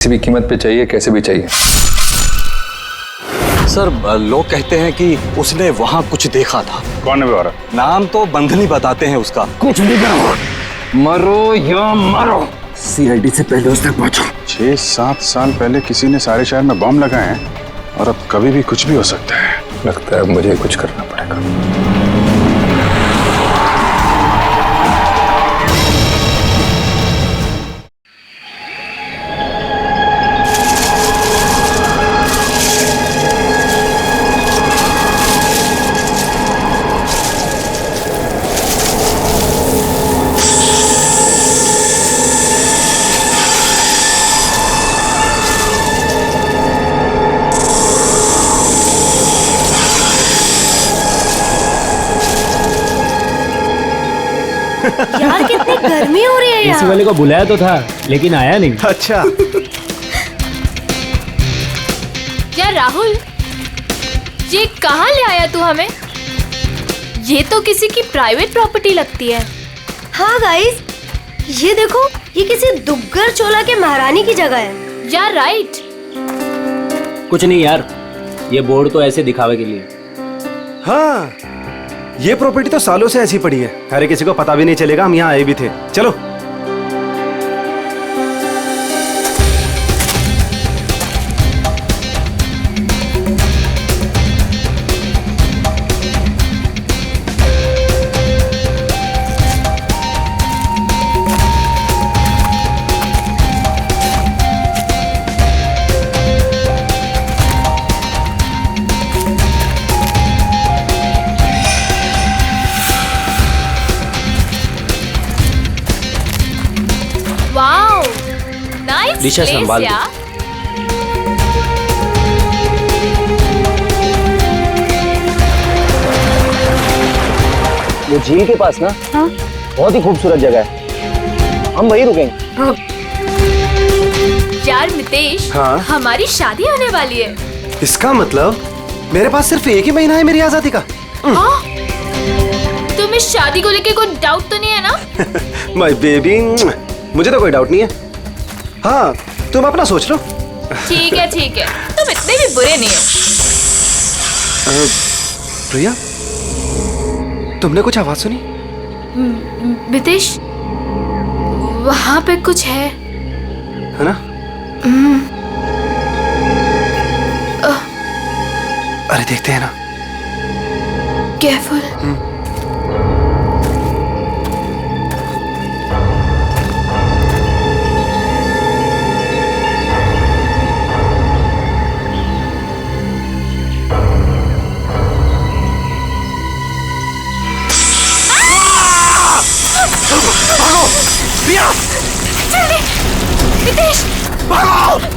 किसी भी कीमत पे चाहिए, कैसे भी चाहिए। सर लोग कहते हैं कि उसने वहाँ कुछ देखा था। कौन है बेवारा? नाम तो बंधनी बताते हैं उसका। कुछ भी करो, मरो या मरो। सीआईडी से पहले उस तक पहुंचो। 6-7 साल पहले किसी ने सारे शहर में बम लगाए हैं और अब कभी भी कुछ भी हो सकता है। लगता है अब मुझे कुछ करना पड़ेगा। यार कितनी गर्मी हो रही है एसी वाले को बुलाया तो था लेकिन आया नहीं। अच्छा यार राहुल, ये कहाँ ले आया तू हमें? ये तो किसी की प्राइवेट प्रॉपर्टी लगती है। हाँ गाइस, ये देखो, ये किसी दुग्गर चोला के महारानी की जगह है। यार राइट। कुछ नहीं यार, ये बोर्ड तो ऐसे दिखावे के लिए। हाँ, ये प्रॉपर्टी तो सालों से ऐसी पड़ी है, अरे किसी को पता भी नहीं चलेगा हम यहाँ आए भी थे। चलो वाओ, नाइस दिशा प्लेस संभाल दो। यार। वो झील के पास ना, हाँ? बहुत ही खूबसूरत जगह है, हम वहीं रुकेंगे। यार मितेश, हाँ? हमारी शादी होने वाली है। इसका मतलब मेरे पास सिर्फ एक ही महीना है मेरी आजादी का। हाँ? तुम्हें शादी को लेके कोई डाउट तो नहीं है ना? माय बेबी, मुझे तो कोई डाउट नहीं है। हाँ, तुम अपना सोच लो। ठीक है ठीक है, तुम इतने भी बुरे नहीं हो। प्रिया, तुमने कुछ आवाज सुनी? मितेश, वहाँ पे कुछ है है ना? अरे देखते हैं ना। केयरफुल।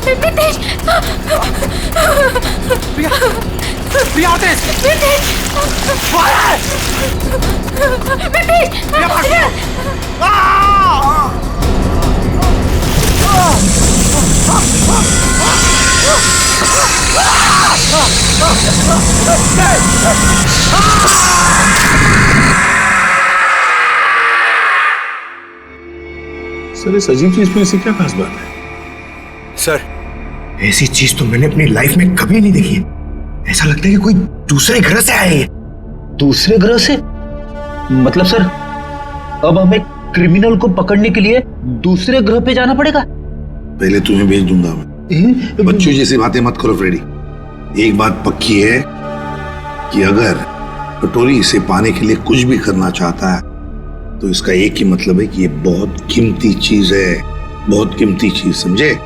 मितेश, मितेश, सर इस अजीब चीज में ऐसी क्या खास बात है? सर, ऐसी चीज तो मैंने अपनी लाइफ में कभी नहीं देखी है। ऐसा लगता है कि कोई दूसरे ग्रह से आए हैं। दूसरे ग्रह से? मतलब सर, अब हमें क्रिमिनल को पकड़ने के लिए दूसरे ग्रह पे जाना पड़ेगा? पहले तुम्हें भेज दूंगा मैं। बच्चों जैसी बातें मत करो फ्रेडी। एक बात पक्की है कि अगर कटोरी इसे पाने के लिए कुछ भी करना चाहता है तो इसका एक ही मतलब है कि ये बहुत कीमती चीज है, बहुत कीमती चीज, समझे?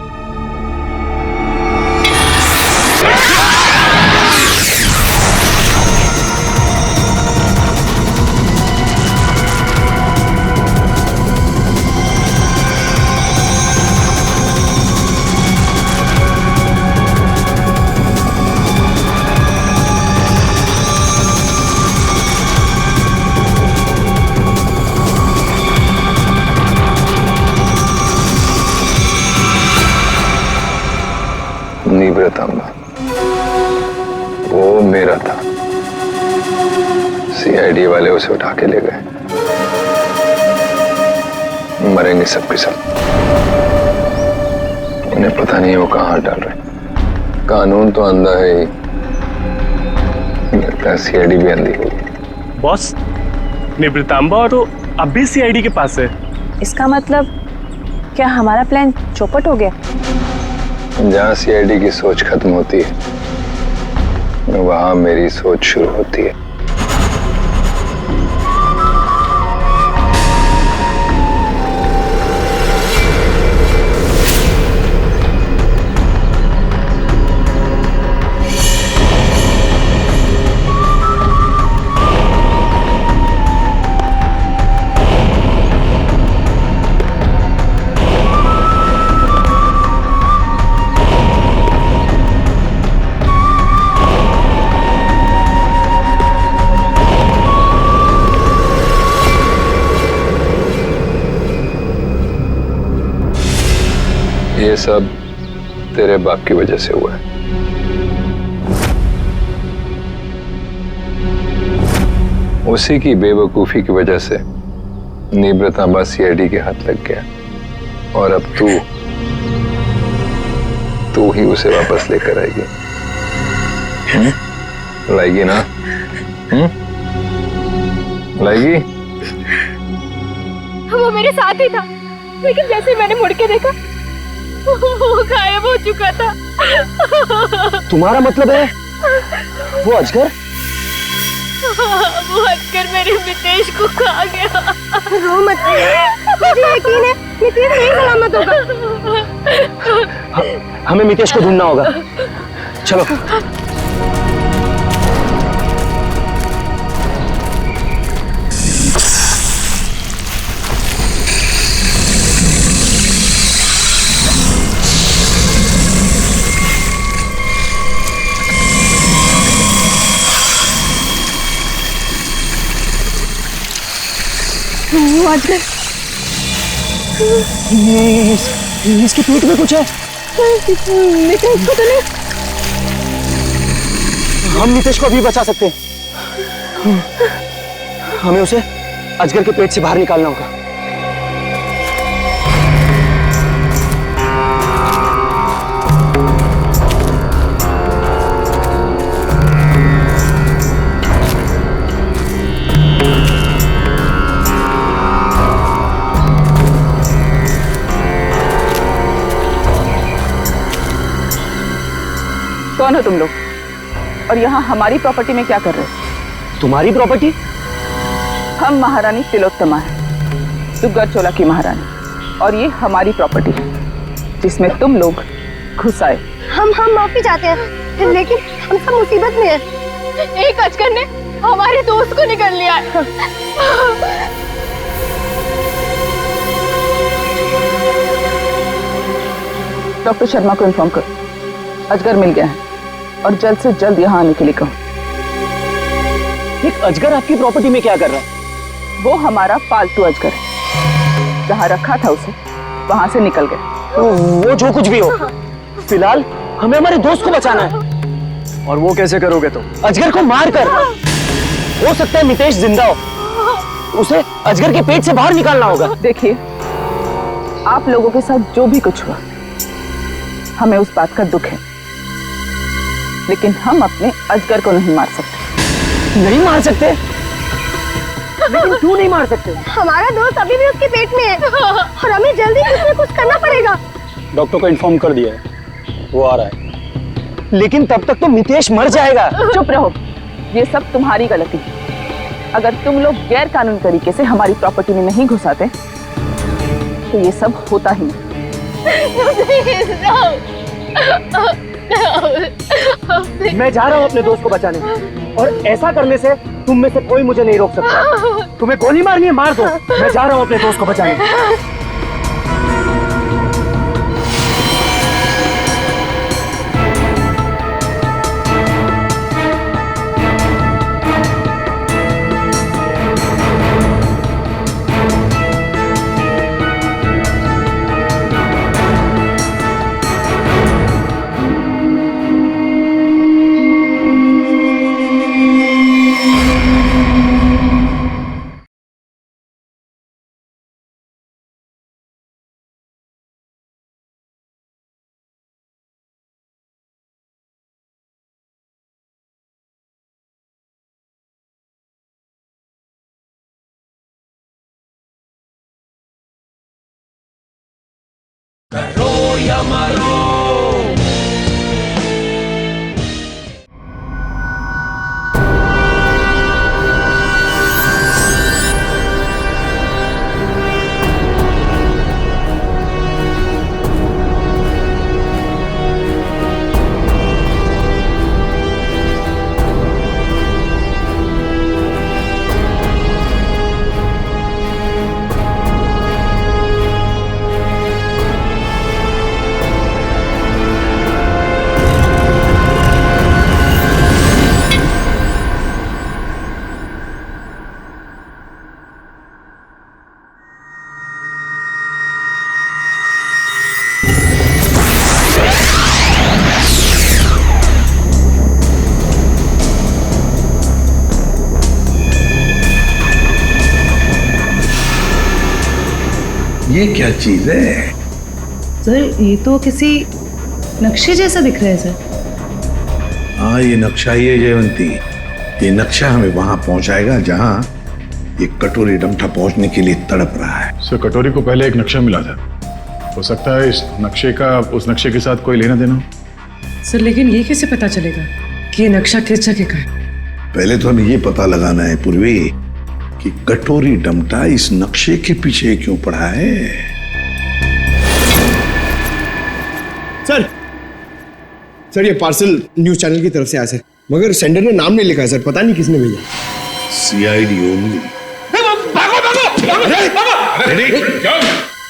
निव्रतंबा, वो मेरा था। सीआईडी वाले उसे उठा के ले गए। मरेंगे सब के सब। उन्हें पता नहीं है वो कहाँ हाथ डाल रहे। कानून तो अंधा है ही, लगता है सीआईडी भी अंधी होगी। बॉस, निवृतांबा और अब भी सीआईडी के पास है। इसका मतलब क्या हमारा प्लान चौपट हो गया? जहाँ सीआईडी की सोच खत्म होती है, वहां मेरी सोच शुरू होती है। ये सब तेरे बाप की वजह से हुआ है। उसी की बेवकूफी की वजह से निवृतांबा सीआईडी के हाथ लग गया और अब तू ही उसे वापस लेकर आएगी। लाएगी ना? लाएगी? वो मेरे साथ ही था, लेकिन जैसे मैंने मुड़ के देखा वो गायब हो चुका था। तुम्हारा मतलब है वो अजगर? वो हटकर मेरे मितेश को खा गया। रो मत, मुझे यकीन है मितेश सही सलामत होगा। हमें मितेश को ढूंढना होगा, चलो। वो अजगर, इसके पेट में कुछ है। मितेश को तो नहीं। हम मितेश को अभी बचा सकते हैं। हमें उसे अजगर के पेट से बाहर निकालना होगा। कौन हो तुम लोग और यहाँ हमारी प्रॉपर्टी में क्या कर रहे हो? तुम्हारी प्रॉपर्टी? हम महारानी तिलोत्तमा है, दुग्गर चोला की महारानी, और ये हमारी प्रॉपर्टी है जिसमें तुम लोग घुस आए। हम माफी चाहते हैं, लेकिन हम सब मुसीबत में हैं। एक अजगर ने हमारे दोस्त को निकल लिया है। डॉक्टर शर्मा को इन्फॉर्म करो, अजगर मिल गया है और जल्द से जल्द यहाँ आने के लिए कहो। एक अजगर आपकी प्रॉपर्टी में क्या कर रहा है? वो हमारा पालतू अजगर है, जहाँ रखा था उसे वहां से निकल गया। वो जो कुछ भी हो, फिलहाल हमें हमारे दोस्त को बचाना है। और वो कैसे करोगे तुम? अजगर को मार कर। हो सकता है मितेश जिंदा हो, उसे अजगर के पेट से बाहर निकालना होगा। देखिए, आप लोगों के साथ जो भी कुछ हुआ, हमें उस बात का दुख है, लेकिन हम अपने अजगर को नहीं मार सकते। नहीं मार सकते? लेकिन क्यों नहीं मार सकते? हमारा दोस्त अभी भी उसके पेट में है और हमें जल्दी कुछ न कुछ करना पड़ेगा। डॉक्टर को इन्फॉर्म कर दिया है, वो आ रहा है। लेकिन तब तक तो मितेश मर जाएगा। चुप रहो, ये सब तुम्हारी गलती है। अगर तुम लोग गैर कानूनी तरीके से हमारी प्रॉपर्टी में नहीं घुसाते तो ये सब होता ही नहीं। मैं जा रहा हूँ अपने दोस्त को बचाने, और ऐसा करने से तुम में से कोई मुझे नहीं रोक सकता। तुम्हें गोली मारनी है, मार दो। मैं जा रहा हूँ अपने दोस्त को बचाने। ये क्या चीज है? सर ये तो किसी नक्शे जैसा दिख रहा है सर। हाँ, ये नक्शा ही है जयवंती। ये नक्शा हमें वहां पहुंचाएगा जहां ये कटोरी डमठा पहुंचने के लिए तड़प रहा है। सर कटोरी को पहले एक नक्शा मिला था, हो सकता है इस नक्शे का उस नक्शे के साथ कोई लेना देना हो। सर लेकिन ये कैसे पता चलेगा कि ये नक्शा किस जगह का है? पहले तो हमें ये पता लगाना है पूर्वी कि कटोरी डमटा इस नक्शे के पीछे क्यों पड़ा है। सर ये पार्सल न्यूज चैनल की तरफ से आया सर, मगर सेंडर ने नाम नहीं लिखा है सर, पता नहीं किसने भेजा। CID only.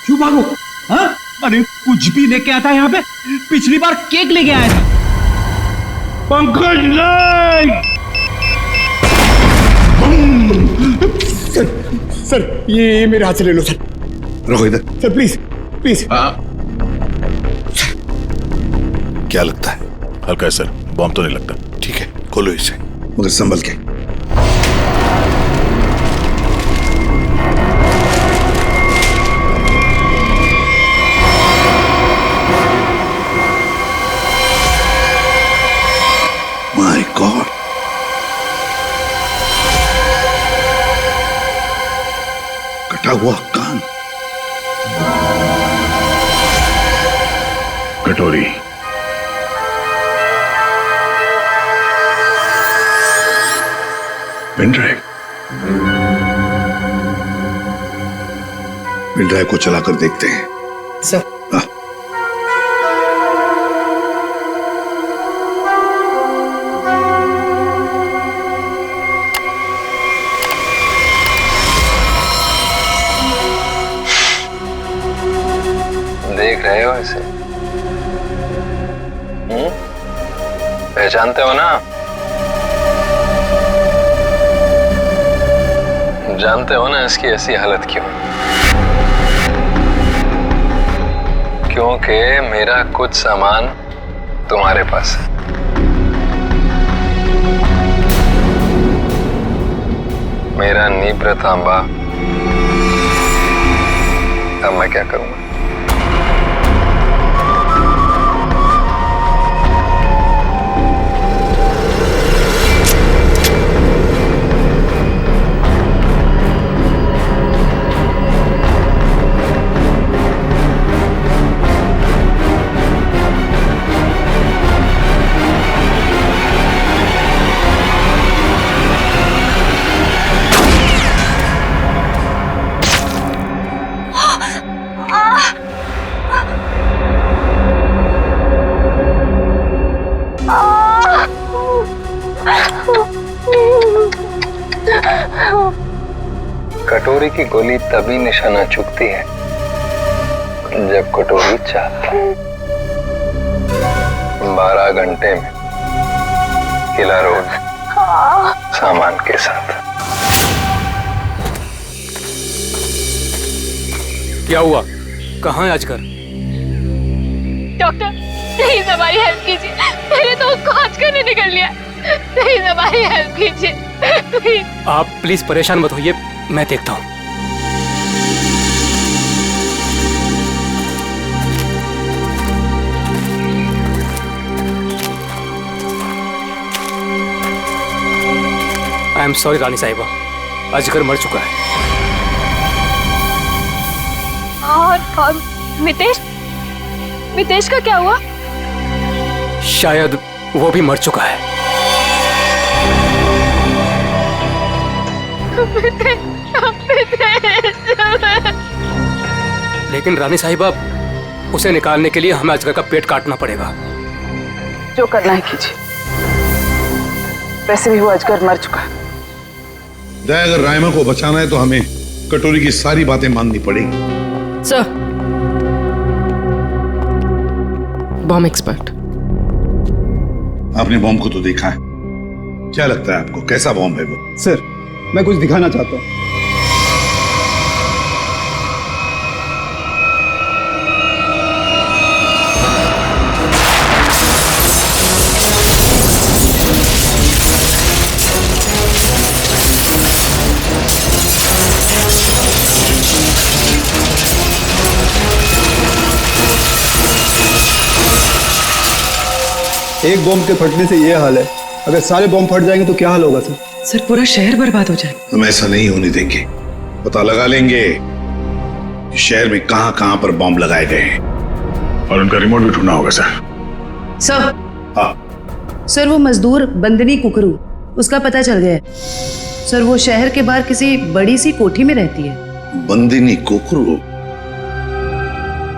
क्यों भागो? हाँ? अरे कुछ भी लेके आता है यहाँ पे। पिछली बार केक लेके आया था। पंकज नहीं। सर ये मेरे हाथ से ले लो सर। रखो इधर। Sir please please. क्या लगता है? हल्का है सर, बॉम्ब तो नहीं लगता। ठीक है, खोलो इसे, मगर संभल के। माय गॉड, कटा हुआ कान। कटोरी। पेनड्राइव। पेनड्राइव को चलाकर देखते हैं। सर देख रहे हो इसे? पहचानते हो ना? जानते हो ना इसकी ऐसी हालत क्यों? क्योंकि मेरा कुछ सामान तुम्हारे पास है। मेरा नीब्र तांबा। अब मैं क्या करूंगा? कटोरी की गोली तभी निशाना चुकती है जब कटोरी चाहता है। 12 घंटे में किला रोड सामान के साथ। क्या हुआ? कहाँ है अजगर? डॉक्टर प्लीज हमारी हेल्प कीजिए। मेरे दोस्त को अजगर ने निकल लिया। प्लीज हमारी हेल्प कीजिए प्लीज। आप प्लीज परेशान मत होइए, मैं देखता हूँ। आई एम सॉरी रानी साहिबा, अजगर मर चुका है। और मितेश मितेश का क्या हुआ? शायद वो भी मर चुका है। लेकिन रानी साहिबा, उसे निकालने के लिए हमें अजगर का पेट काटना पड़ेगा। जो करना है कीजिए। वैसे भी वो अजगर मर चुका है। जय, अगर रायमा को बचाना है तो हमें कटोरी की सारी बातें माननी पड़ेगी। Sir, bomb expert. आपने बॉम्ब को तो देखा है, क्या लगता है आपको कैसा बॉम्ब है वो? सर, मैं कुछ दिखाना चाहता हूँ। एक बॉम्ब के फटने से ये हाल है, अगर सारे बॉम्ब फट जाएंगे तो क्या हाल होगा सर? सर, पूरा शहर बर्बाद हो जाएगा। हम ऐसा नहीं होने देंगे। पता लगा लेंगे कि शहर में कहां कहां पर बॉम्ब लगाए गए हैं। और उनका रिमोट भी ढूंढना होगा सर। सर, हाँ, सर वो मजदूर बंदनी कुकरू, उसका पता चल गया है। सर, वो शहर के बाहर किसी बड़ी सी कोठी में रहती है। बंदिनी कोकरू?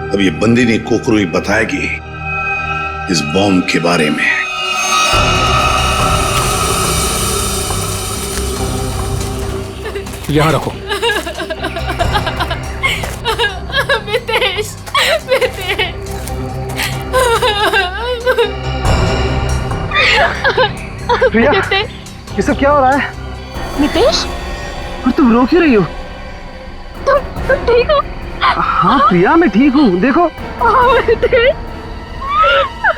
अब ये बंदिनी कोकरू ही बताएगी इस बॉम्ब के बारे में। यहाँ रखो। मितेश, मितेश। प्रिया, ये सब क्या हो रहा है? मितेश, और तुम रो क्यों रही हो? तुम ठीक हो? हाँ प्रिया, मैं ठीक हूँ। देखो।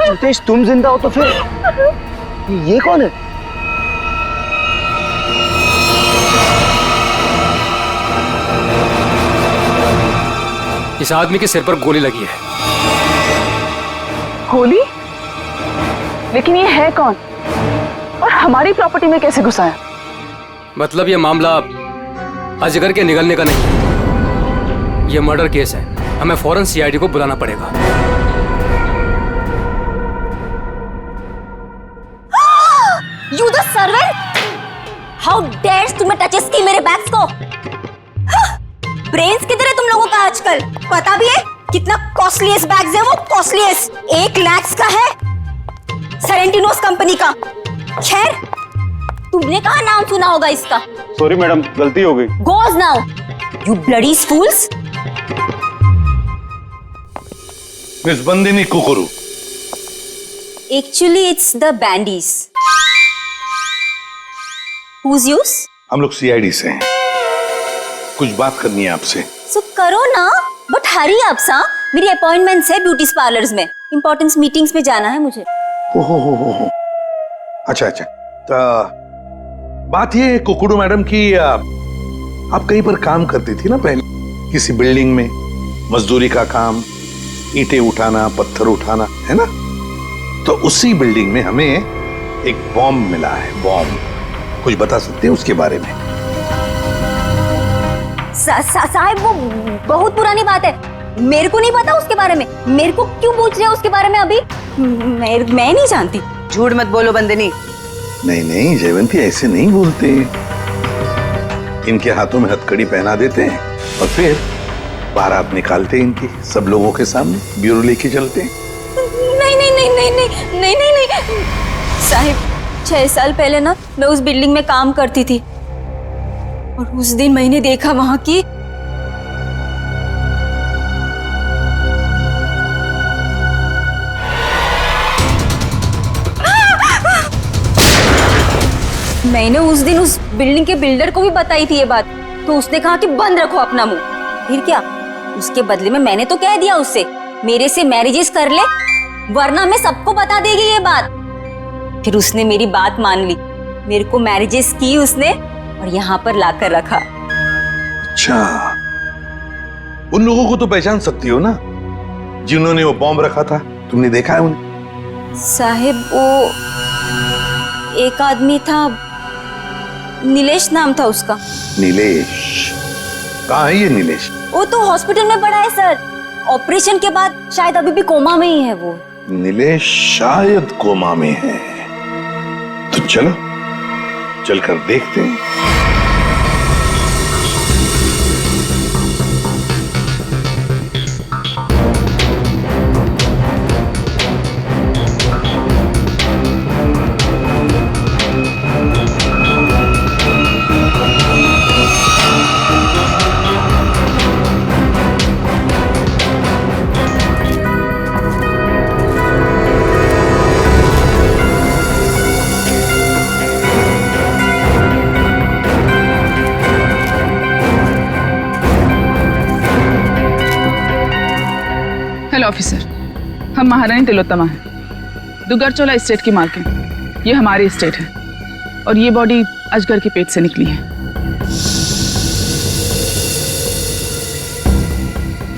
मितेश, तुम जिंदा हो तो फिर ये कौन है? इस आदमी के सिर पर गोली लगी है। गोली? लेकिन ये है कौन? और हमारी प्रॉपर्टी में कैसे घुसा है? मतलब ये मामला अजगर के निगलने का नहीं, ये मर्डर केस है। हमें फौरन सीआईडी को बुलाना पड़ेगा। You the servant! How dares तुम्हें टचेस की मेरे बैग्स को? ब्रेन्स किधर है तुम लोगों का आजकल? पता भी है कितना कॉस्टलीस्ट बैग्स है वो? कॉस्टलीस्ट 1 लाख का है, सेरेंटिनोस कंपनी का। खैर, तुमने कहाँ नाम सुना होगा इसका? सॉरी मैडम, गलती हो गई। Goes now, you bloody fools! Miss Bandini Kukru. Actually, it's the bandies. Who's yours? हम लोग सीआईडी से हैं, कुछ बात करनी है आपसे। So करो ना, बट हरी आप सा, मेरी अपॉइंटमेंट्स है ब्यूटी पार्लर्स में, इंपॉर्टेंट मीटिंग्स में जाना है मुझे। ओहो, अच्छा अच्छा। तो बात ये कुकड़ू मैडम की, आप कहीं पर काम करती थी ना पहले, किसी बिल्डिंग में, मजदूरी का काम, ईंटें उठाना, पत्थर उठाना, है ना? तो उसी बिल्डिंग में हमें एक बॉम्ब मिला है। बॉम्ब, कुछ बता सकते हैं उसके बारे में? साहब, वो बहुत पुरानी बात है, मेरे को नहीं पता उसके बारे में। मेरे को क्यों पूछ रहे हो उसके बारे में अभी? मैं नहीं जानती। झूठ मत बोलो बंदनी। नहीं नहीं जयवंती, ऐसे नहीं बोलते। इनके हाथों में हथकड़ी पहना देते हैं और फिर बारात निकालते हैं इनकी, सब लोगों के सामने ब्यूरो लेके चलते हैं। नहीं नहीं नहीं नहीं नहीं नहीं नहीं नहीं साहिब, 6 साल पहले ना मैं उस बिल्डिंग में काम करती थी और उस दिन मैंने देखा वहां की मैंने उस दिन उस बिल्डिंग के बिल्डर को भी बताई थी ये बात, तो उसने कहा कि बंद रखो अपना मुंह। फिर क्या, उसके बदले में मैंने तो कह दिया उससे मेरे से मैरिजेस कर ले, वरना मैं सबको बता देगी ये बात। फिर उसने मेरी बात मान ली, मेरे को मैरिजेस की उसने और यहाँ पर लाकर रखा। अच्छा, उन लोगों को तो पहचान सकती हो ना जिन्होंने वो बॉम्ब रखा था? तुमने देखा है उन्हें? साहिब, वो एक आदमी था, नीलेश नाम था उसका। नीलेश? कहाँ है ये नीलेश? वो तो हॉस्पिटल में पड़ा है सर। ऑपरेशन के बाद शायद अभी भी कोमा में ही है वो। नीलेश शायद कोमा में है, तो चलो चलकर देखते हैं। हेलो ऑफिसर, हम महारानी तिलोत्तमा हैं, दुगरचोला स्टेट की मालकिन। ये हमारी स्टेट है और ये बॉडी अजगर के पेट से निकली है।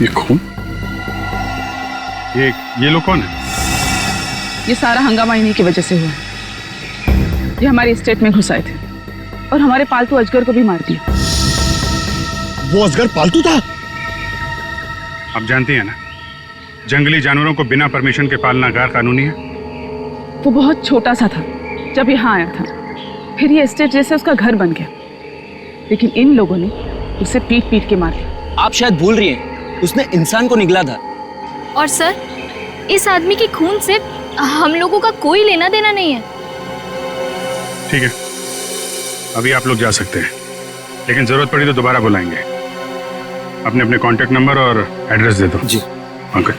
ये खून? ये लोग कौन है? ये सारा हंगामा इन्हीं की वजह से हुआ है। ये हमारी स्टेट में घुस आए थे और हमारे पालतू अजगर को भी मार दिया। वो अजगर पालतू था? आप जानती हैं ना, जंगली जानवरों को बिना परमिशन के पालना गैर कानूनी है। वो बहुत छोटा सा था जब यहाँ आया था, फिर ये स्टेट जैसे उसका घर बन गया, लेकिन इन लोगों ने उसे पीट पीट के मार दिया। आप शायद भूल रही हैं, उसने इंसान को निगला था। और सर, इस आदमी के खून से हम लोगों का कोई लेना देना नहीं है। ठीक है, अभी आप लोग जा सकते हैं, लेकिन जरूरत पड़ी तो दोबारा बुलाएंगे। अपने अपने कांटेक्ट नंबर और एड्रेस दे दो। जी ओके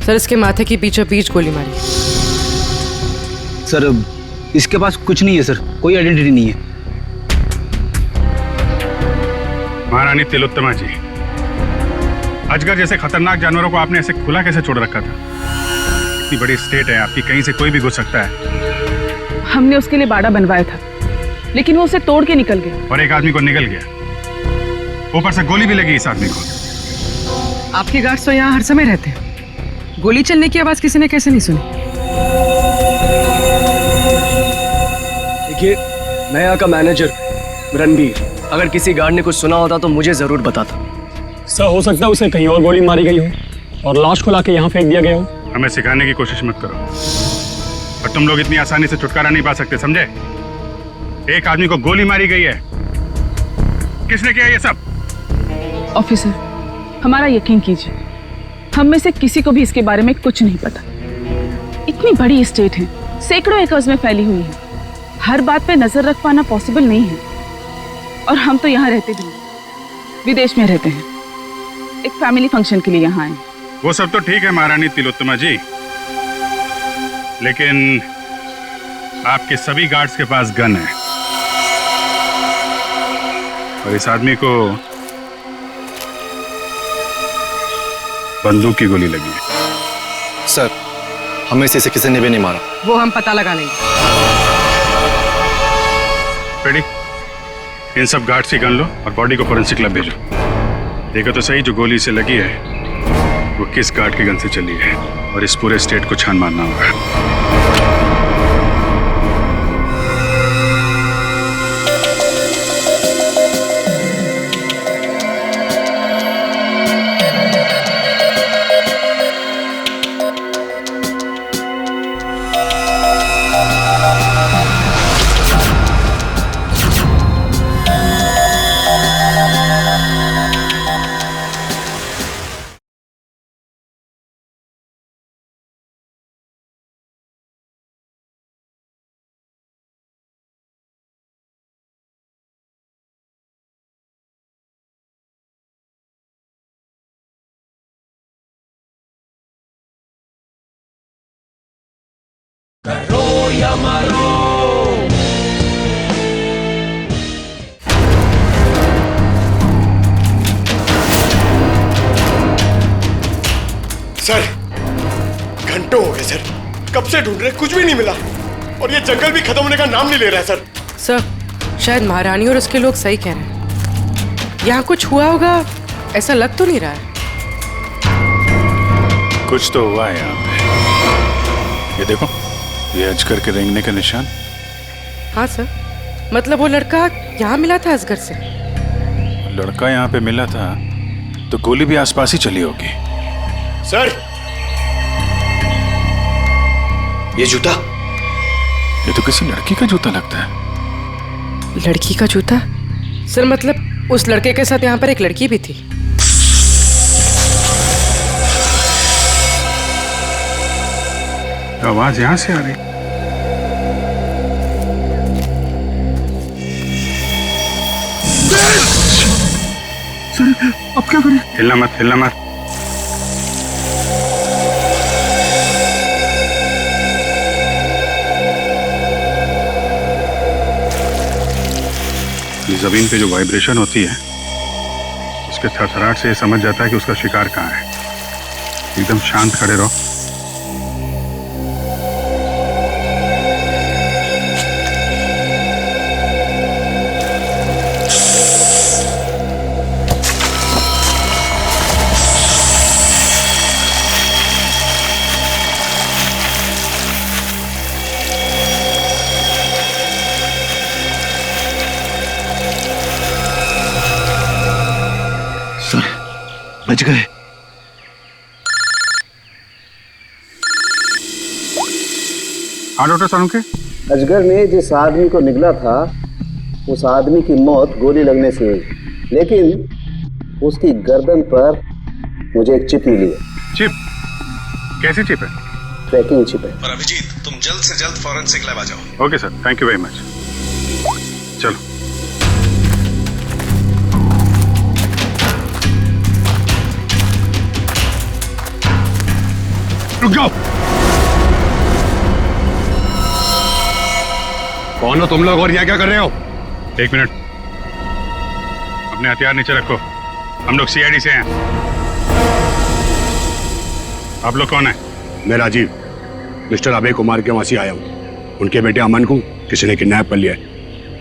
सर, इसके माथे की बीचों बीच गोली मारी। सर, इसके पास कुछ नहीं है सर, कोई आइडेंटिटी नहीं है। महारानी तिलोत्तमा जी, अजगर जैसे खतरनाक जानवरों को आपने ऐसे खुला कैसे छोड़ रखा था? इतनी बड़ी स्टेट है आपकी, कहीं से कोई भी घुस सकता है। हमने उसके लिए बाड़ा बनवाया था, लेकिन वो उसे तोड़ के निकल गया। और एक आदमी को निकल गया, ऊपर से गोली भी लगी इस आदमी को। आपके गार्ड्स तो यहाँ हर समय रहते हैं, गोली चलने की आवाज किसी ने कैसे नहीं सुनी? देखिए, मैं यहाँ का मैनेजर रणबीर, अगर किसी गार्ड ने कुछ सुना होता तो मुझे जरूर बताता। सर, हो सकता है उसे कहीं और गोली मारी गई हो और लाश को लाके यहाँ फेंक दिया गया हो। हमें सिखाने की कोशिश मत करो, और तुम लोग इतनी आसानी से छुटकारा नहीं पा सकते, समझे? एक आदमी को गोली मारी गई है, किसने किया ये सब? ऑफिसर, हमारा यकीन कीजिए, हम में से किसी को भी इसके बारे में कुछ नहीं पता। इतनी बड़ी स्टेट है, सैकड़ों एकर्स में फैली हुई है, हर बात पे नजर रख पाना पॉसिबल नहीं है। और हम तो यहाँ रहते भी नहीं, विदेश में रहते हैं, एक फैमिली फंक्शन के लिए यहाँ आए। वो सब तो ठीक है महारानी तिलोत्तमा जी, लेकिन आपके सभी गार्ड्स के पास गन है, और इस आदमी को बंदूक की गोली लगी है। सर, हमें से किसी ने भी नहीं मारा। वो हम पता लगा लेंगे। रेडी? इन सब गार्ड्स की गन लो और बॉडी को फोरेंसिक लैब भेजो। देखो तो सही, जो गोली से लगी है वो किस गार्ड की गन से चली है, और इस पूरे स्टेट को छान मारना होगा। सर, घंटों हो गए सर, कब से ढूंढ रहे, कुछ भी नहीं मिला, और ये जंगल भी खत्म होने का नाम नहीं ले रहा है सर। सर, शायद महारानी और उसके लोग सही कह रहे हैं, यहाँ कुछ हुआ होगा, ऐसा लग तो नहीं रहा है। कुछ तो हुआ है यहाँ पे। ये देखो, ये अजगर के रेंगने का निशान। हाँ सर, मतलब वो लड़का यहाँ मिला था अजगर से। लड़का यहाँ पे मिला था तो गोली भी आसपास ही चली होगी। सर, ये जूता, ये तो किसी लड़की का जूता लगता है। लड़की का जूता? सर मतलब उस लड़के के साथ यहाँ पर एक लड़की भी थी। आवाज यहाँ से आ रही। सर अब क्या करें? हिलना मत, हिलना मत। जमीन पे जो वाइब्रेशन होती है उसके थरथराहट से ये समझ जाता है कि उसका शिकार कहाँ है। एकदम शांत खड़े रहो। बच गए। हाँ डॉक्टर साहब के अजगर ने जिस आदमी को निगला था उस आदमी की मौत गोली लगने से हुई, लेकिन उसकी गर्दन पर मुझे एक चिप मिली है। चिप? कैसी चिप है? ट्रैकिंग चिप है। और अभिजीत, तुम जल्द से जल्द फॉरेंसिक लैब आ जाओ। Okay sir, thank you very much. चलो। रुक जाओ। कौन हो तुम लोग और यहाँ क्या कर रहे हो? एक मिनट, अपने हथियार नीचे रखो। हम लोग सीआईडी से हैं। आप लोग कौन है? मैं राजीव, मिस्टर अभय कुमार के वहां से आया हूँ। उनके बेटे अमन को किसी ने किडनैप कर लिया है।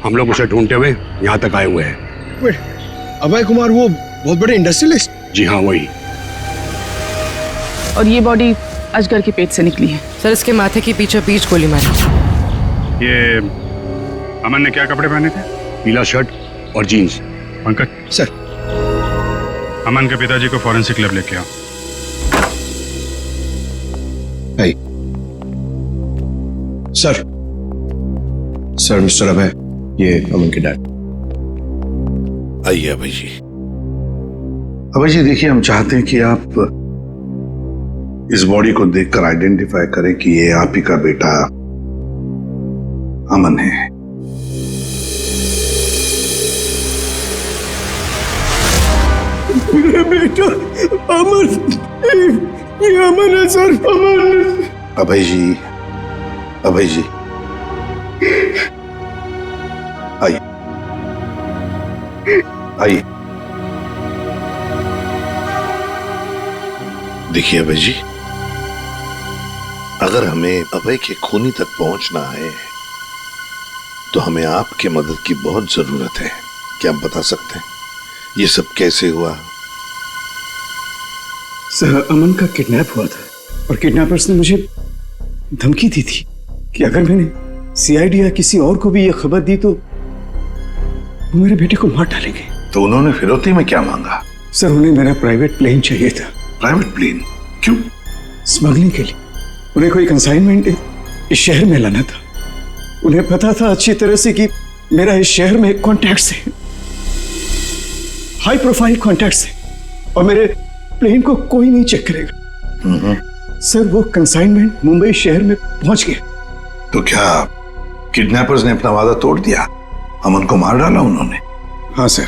हम लोग उसे ढूंढते हुए यहाँ तक आए हुए हैं। अभय कुमार वो बहुत बड़े इंडस्ट्रियलिस्ट? जी हाँ, वही। और ये बॉडी अजगर के पेट से निकली है। सर इसके माथे की पीछे बीच गोली मारी। ये अमन ने क्या कपड़े पहने थे? पीला शर्ट और जीन्स। पंकज सर, अमन के पिताजी को फॉरेंसिक लैब लेके आओ। सर मिस्टर अभय, ये अमन के डैड। आइए अभय जी। अभय जी देखिए, हम चाहते हैं कि आप इस बॉडी को देखकर आइडेंटिफाई करें कि ये आप ही का बेटा अमन है। मेरा बेटा अमन, ये अमन है सर, अमन। अभय जी, अभय जी आइए, आइए। देखिए अभय जी, अगर हमें अभय के खूनी तक पहुंचना है तो हमें आपके मदद की बहुत जरूरत है। क्या आप बता सकते हैं ये सब कैसे हुआ? सर अमन का किडनैप हुआ था और किडनैपर्स ने मुझे धमकी दी थी कि अगर मैंने सीआईडी या किसी और को भी यह खबर दी तो वो मेरे बेटे को मार डालेंगे। तो उन्होंने फिरौती में क्या मांगा? सर उन्हें मेरा प्राइवेट प्लेन चाहिए था। Private plane? क्यों? स्मगलिंग के लिए। उन्हें कोई कंसाइनमेंट इस शहर में लाना था। उन्हें पता था अच्छी तरह से कि मेरा इस शहर में कॉन्टैक्ट्स है, हाई प्रोफाइल कॉन्टैक्ट्स है, और मेरे प्लेन को कोई नहीं चेक करेगा। सर वो कंसाइनमेंट मुंबई शहर में पहुंच गया। तो क्या किडनैपर्स ने अपना वादा तोड़ दिया? अमन को मार डाला उन्होंने? हाँ सर,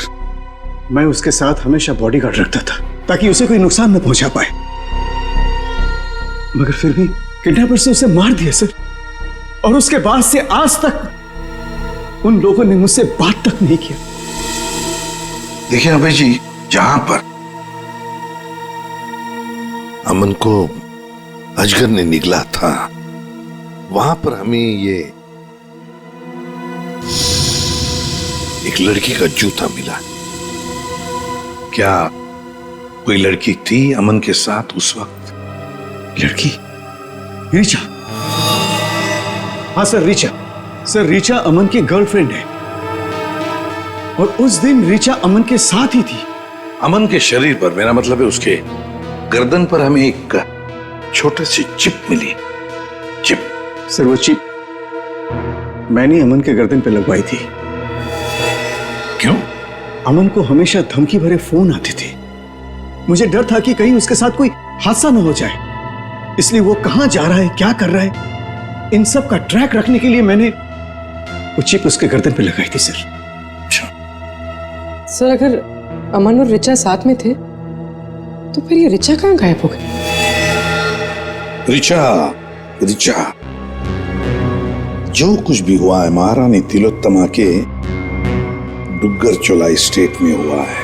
मैं उसके साथ हमेशा बॉडीगार्ड रखता था ताकि उसे कोई नुकसान न पहुंचा पाए, मगर फिर भी किडनैपर्स ने उसे मार दिया सर। और उसके बाद से आज तक उन लोगों ने मुझसे बात तक नहीं किया। देखिए अभय जी, जहां पर अमन को अजगर ने निगला था वहां पर हमें ये एक लड़की का जूता मिला। क्या कोई लड़की थी अमन के साथ उस वक्त? लड़की? रीचा? हाँ सर, रीचा। सर रीचा अमन की गर्लफ्रेंड है और उस दिन ऋचा अमन के साथ ही थी। अमन के शरीर पर, मेरा मतलब है उसके गर्दन पर हमें एक छोटी सी चिप मिली। चिप सर, वो चिप मैंने अमन के गर्दन पे लगवाई थी। क्यों? अमन को हमेशा धमकी भरे फोन आते थे। मुझे डर था कि कहीं उसके साथ कोई हादसा न हो जाए, इसलिए वो कहां जा रहा है, क्या कर रहा है, इन सब का ट्रैक रखने के लिए मैंने वो चिप उसके गर्दन पे लगाई थी सर। सर, अगर अमन और ऋचा साथ में थे तो फिर ये ऋचा कहाँ गायब हो गई? ऋचा जो कुछ भी हुआ है महारानी तिलोत्तमा के डुग्गर चोलाई स्टेट में हुआ है।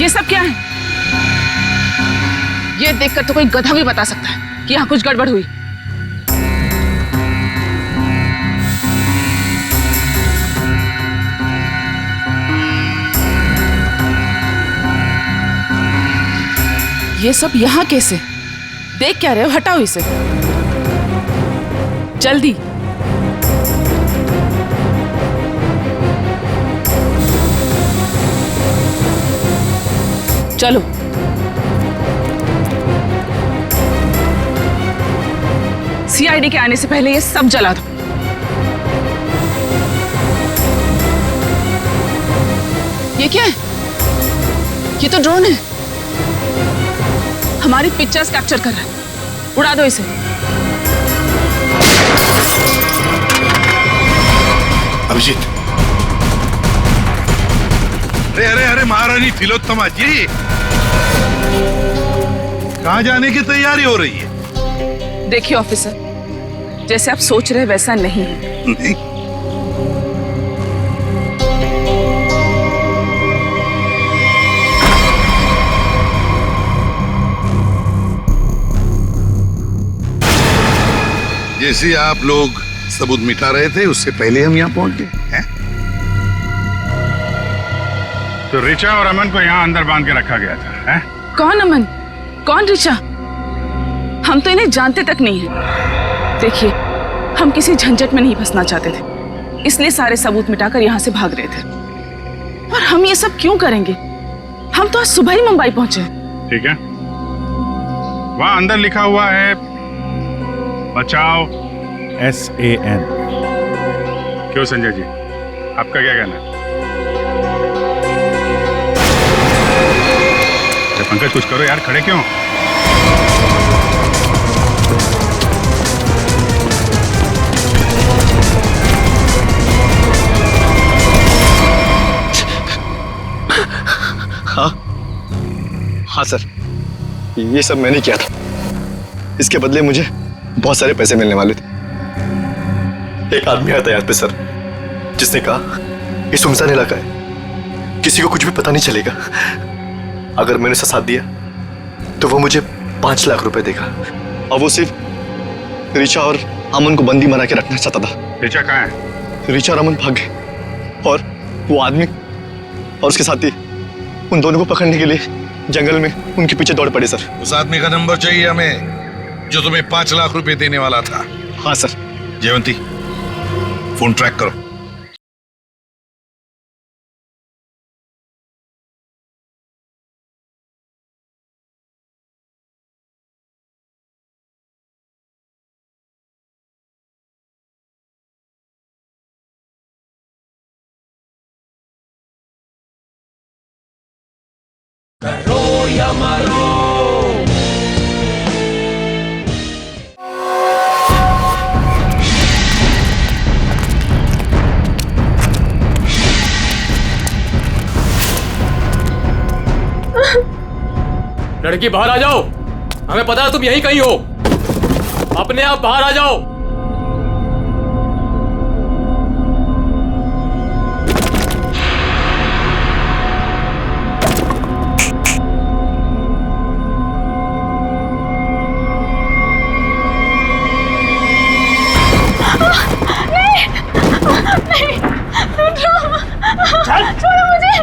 ये सब क्या है? ये देखकर तो कोई गधा भी बता सकता है कि यहाँ कुछ गड़बड़ हुई। ये सब यहाँ कैसे? देख क्या रहे हो? हटाओ इसे जल्दी। चलो। सीआईडी के आने से पहले ये सब जला दो। ये क्या है? ये तो ड्रोन है, हमारी पिक्चर्स कैप्चर कर रहा है। उड़ा दो इसे। अभिजीत, अरे अरे अरे महारानी तिलोत्तमा जी, कहां जाने की तैयारी हो रही है? देखिए ऑफिसर, जैसे आप सोच रहे वैसा नहीं है। नहीं? जैसे आप लोग सबूत मिटा रहे थे उससे पहले हम यहाँ पहुंच गए हैं। तो ऋचा और अमन को यहाँ अंदर बांध के रखा गया था, हैं? कौन अमन, कौन ऋचा? हम तो इन्हें जानते तक नहीं है। देखिए, हम किसी झंझट में नहीं फंसना चाहते थे, इसलिए सारे सबूत मिटाकर यहाँ से भाग रहे थे। और हम ये सब क्यों करेंगे? हम तो आज सुबह ही मुंबई पहुंचे। ठीक है, वहां अंदर लिखा हुआ है बचाओ SAN। क्यों संजय जी, आपका क्या कहना है? पंकज कुछ करो यार, खड़े क्यों? हाँ सर, ये सब मैंने किया था। इसके बदले मुझे बहुत सारे पैसे मिलने वाले थे। एक आदमी आया था यहाँ पे सर, जिसने कहा ये सुनसान इलाका है, किसी को कुछ भी पता नहीं चलेगा। अगर मैंने उसका साथ दिया तो वो मुझे 5 लाख रुपए देगा, और वो सिर्फ ऋचा और अमन को बंदी बना के रखना चाहता था। ऋचा कहाँ है? ऋचा और अमन भाग गए, और वो आदमी और उसके साथी उन दोनों को पकड़ने के लिए जंगल में उनके पीछे दौड़ पड़े सर। उस आदमी का नंबर चाहिए हमें, जो तुम्हें 5 लाख रुपए देने वाला था। हाँ सर। जयवंती, फोन ट्रैक करो। करो या मरो। लड़की बाहर आ जाओ, हमें पता है तुम यहीं कहीं हो। अपने आप बाहर आ जाओ। छोड़ो मुझे।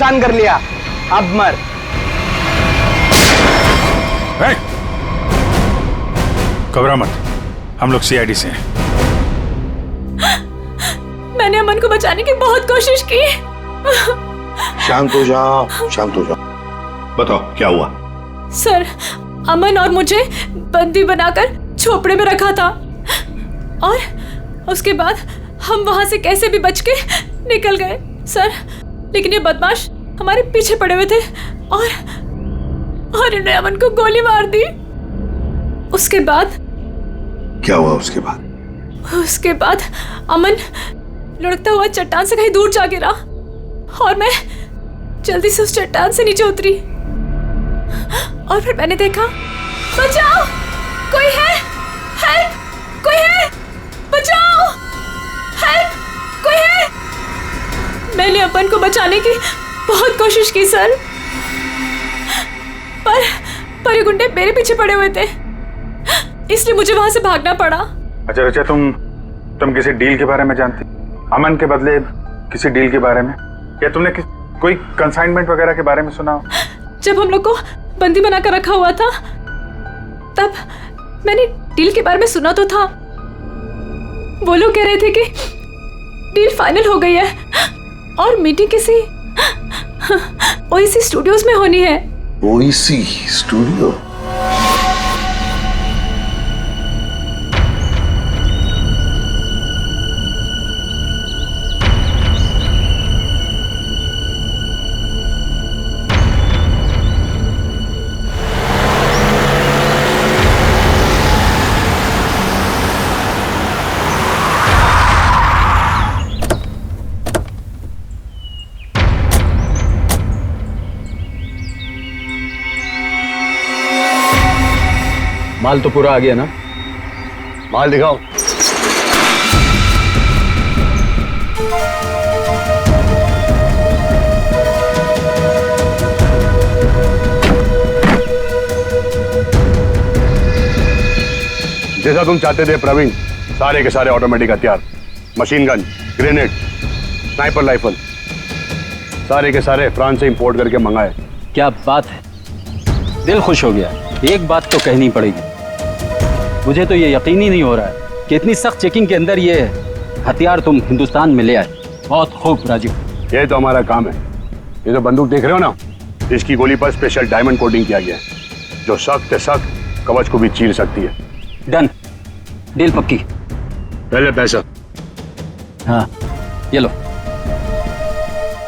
नुकसान कर लिया, अब मर। घबरा मत, हम लोग सीआईडी से हैं। मैंने अमन को बचाने की बहुत कोशिश की। शांत हो जाओ, शांत हो जाओ। बताओ क्या हुआ? सर, अमन और मुझे बंदी बनाकर झोपड़े में रखा था और उसके बाद हम वहां से कैसे भी बच के निकल गए सर, लेकिन ये बदमाश हमारे पीछे पड़े हुए थे और इन्होंने अमन को गोली मार दी। उसके बाद क्या हुआ? उसके बाद अमन लुढ़कता हुआ चट्टान से कहीं दूर जा गिरा और मैं जल्दी से उस चट्टान से नीचे उतरी और फिर मैंने देखा, बचाओ, कोई है, हेल्प, कोई है, बचाओ, हेल्प, कोई है। मैंने अमन को बचाने की बहुत कोशिश की सर, पर ये गुंडे मेरे पीछे पड़े हुए थे, इसलिए मुझे वहां से भागना पड़ा। अच्छा रचा, तुम किसी डील के बारे में जानती? अमन के बदले किसी डील के बारे में? क्या तुमने कोई कंसाइनमेंट वगैरह के बारे में सुना? जब हम लोग को बंदी बनाकर रखा हुआ था तब मैंने डील के बारे में सुना तो था। वो लोग कह रहे थे कि डील फाइनल हो गई है और मीटिंग किसी ओएसी स्टूडियोज में होनी है। ओएसी स्टूडियो? माल तो पूरा आ गया ना? माल दिखाओ। जैसा तुम चाहते थे प्रवीण, सारे के सारे ऑटोमेटिक हथियार, machine gun, grenade, sniper rifle, सारे के सारे फ्रांस से इंपोर्ट करके मंगाए। क्या बात है, दिल खुश हो गया। एक बात तो कहनी पड़ेगी, मुझे तो ये यकीन ही नहीं हो रहा है कि इतनी सख्त चेकिंग के अंदर ये हथियार तुम हिंदुस्तान में ले आए। बहुत खूब राजीव, ये तो हमारा काम है। ये जो बंदूक देख रहे हो ना, इसकी गोली पर स्पेशल डायमंड कोटिंग किया गया है जो सख्त सख्त कवच को भी चीर सकती है। डन, डील पक्की। पहले पैसा। हाँ ये लो,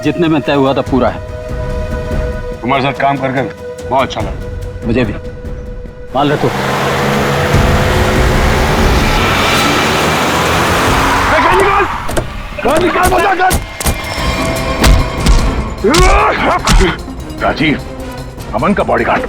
जितने में तय हुआ था पूरा है। तुम्हारे साथ काम करके बहुत अच्छा लगा। मुझे भी। माल रखो। राजीव, अमन का बॉडीगार्ड।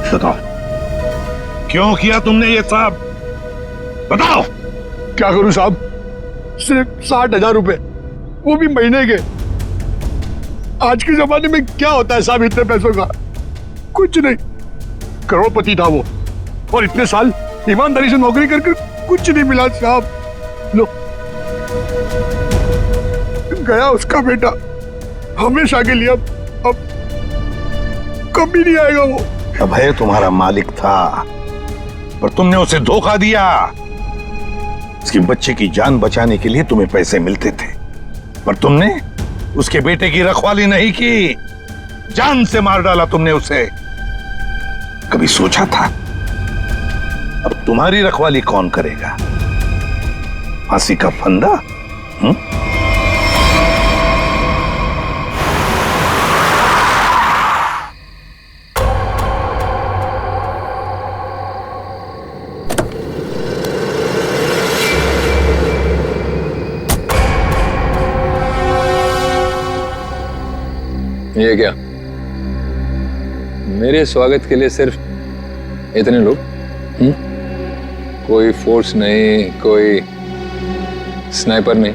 बताओ क्यों किया तुमने ये सब? बताओ। क्या करूं साहब, सिर्फ 60,000 रुपए, वो भी महीने के। आज के जमाने में क्या होता है साहब इतने पैसों का? कुछ नहीं। करोड़पति था वो और इतने साल ईमानदारी से नौकरी करके कुछ नहीं मिला साहब। लो, गया उसका बेटा, हमेशा के लिए अब कभी नहीं आएगा वो। अभय तुम्हारा मालिक था पर तुमने उसे धोखा दिया। उसके बच्चे की जान बचाने के लिए तुम्हें पैसे मिलते थे पर तुमने उसके बेटे की रखवाली नहीं की, जान से मार डाला तुमने उसे। कभी सोचा था अब तुम्हारी रखवाली कौन करेगा? फांसी का फंदा? ये क्या? मेरे स्वागत के लिए सिर्फ इतने लोग? कोई फोर्स नहीं, कोई स्नाइपर नहीं?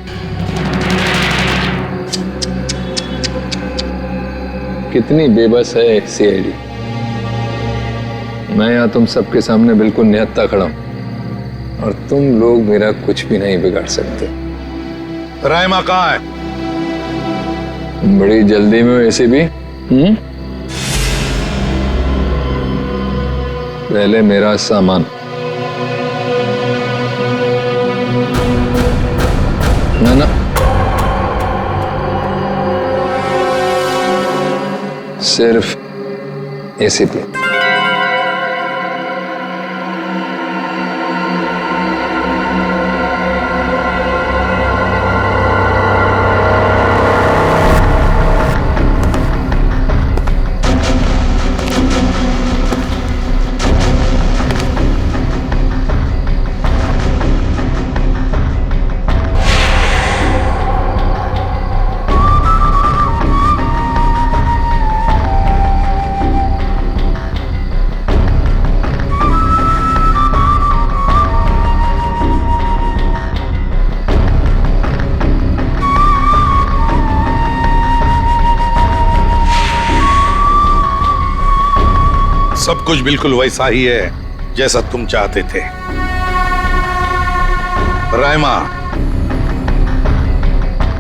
कितनी बेबस है सीआईडी। मैं यहाँ तुम सबके सामने बिल्कुल निहत्था खड़ा हूं और तुम लोग मेरा कुछ भी नहीं बिगाड़ सकते। रायमा कहाँ है? बड़ी जल्दी में वैसे भी। पहले मेरा सामान। ना सिर्फ एसीपी। सब कुछ बिल्कुल वैसा ही है जैसा तुम चाहते थे। रायमा,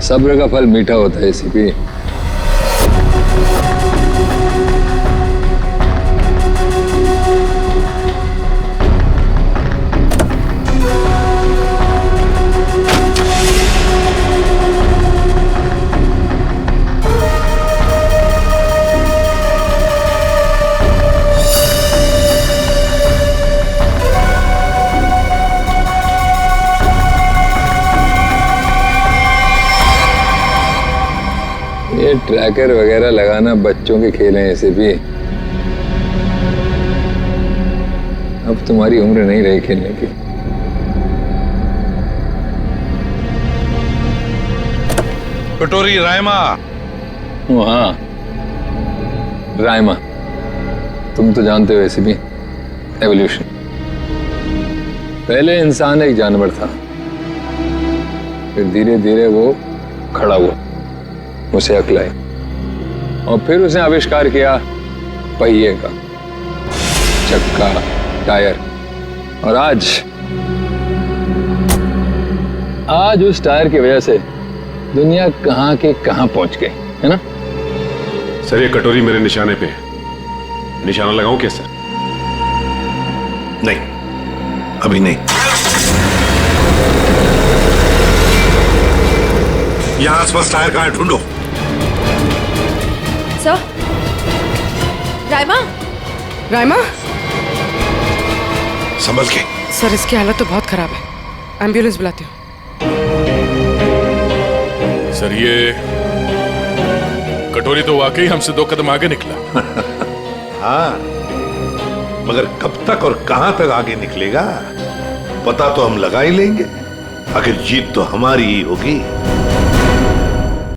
सब्र का फल मीठा होता है एसीपी। ये ट्रैकर वगैरह लगाना बच्चों के खेल हैं ऐसे भी। अब तुम्हारी उम्र नहीं रही खेलने की। कटोरी रायमा। हाँ, रायमा। तुम तो जानते हो ऐसे भी, एवोल्यूशन। पहले इंसान एक जानवर था, फिर धीरे धीरे वो खड़ा हुआ, उसे अक्ल आई और फिर उसने आविष्कार किया पहिए का, चक्का, टायर। और आज उस टायर की वजह से दुनिया कहां के कहां पहुंच गई है ना। सर, ये कटोरी मेरे निशाने पे है। निशाना लगाऊं क्या सर? नहीं, अभी नहीं। यहां आसपास टायर कहां है, ढूंढो। सर, रायमा, रायमा, संभल के। सर इसकी हालत तो बहुत खराब है, एम्बुलेंस बुलाती हूँ। सर ये कटोरी तो वाकई हमसे 2 कदम आगे निकला। हाँ, मगर कब तक और कहां तक आगे निकलेगा पता तो हम लगा ही लेंगे। आखिर जीत तो हमारी ही होगी।